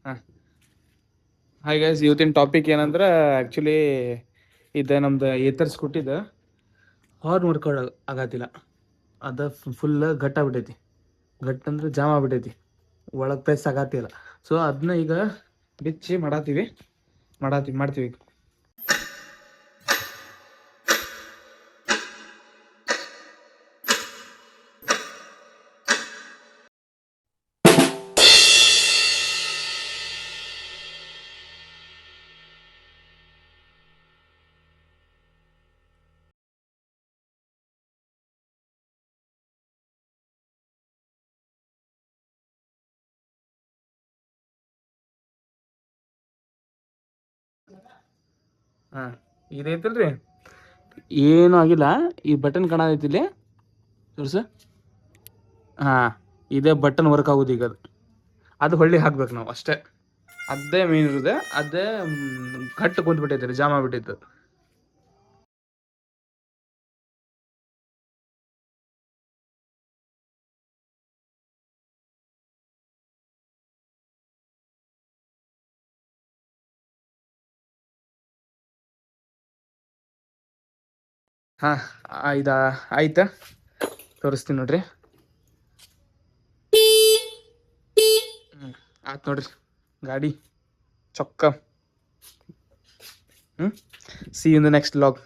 ಹಾಂ, hi guys, ಇವತ್ತಿನ topic ಏನಂದ್ರೆ ಆ್ಯಕ್ಚುಲಿ ಇದು ನಮ್ದು ಏತರ್ ಸ್ಕೂಟಿದ ಹಾರ್ನ್ ವರ್ಕೌಟ್ ಆಗತ್ತಿಲ್ಲ. ಅದು ಫುಲ್ ಗಟ್ಟಾಗ್ಬಿಟ್ಟೈತಿ. ಗಟ್ ಅಂದ್ರೆ ಜಾಮ್ ಆಗ್ಬಿಟ್ಟೈತಿ, ಒಳಗೆ ಪ್ರೆಸ್ ಆಗತ್ತಿಲ್ಲ. ಸೊ ಅದನ್ನ ಈಗ ಬಿಚ್ಚಿ ಮಾಡ್ತೀವಿ ಈಗ. ಹಾಂ, ಇದೈತಲ್ರಿ, ಏನೂ ಆಗಿಲ್ಲ. ಈ ಬಟನ್ ಕಾಣತೈತಿ ಇಲ್ಲಿ ತೋರ್ಸ. ಹಾಂ, ಇದೇ ಬಟನ್ ವರ್ಕ್ ಆಗೋದು ಈಗ. ಅದು ಹೊಳ್ಳಿ ಹಾಕ್ಬೇಕು ನಾವು ಅಷ್ಟೇ. ಅದೇ ಮೇನ್ ಇರುತ್ತೆ. ಅದೇ ಗಟ್ಟು ಕುಂತ್ಬಿಟ್ಟೈತೆ, ಜಾಮ್ ಆಗ್ಬಿಟ್ಟೈತೆ. ಹಾಂ, ಇದು ಆಯ್ತಾ, ತೋರಿಸ್ತೀನಿ ನೋಡ್ರಿ. ಆಯ್ತು ನೋಡ್ರಿ, ಗಾಡಿ ಚೊಕ್ಕ. See you in the next vlog.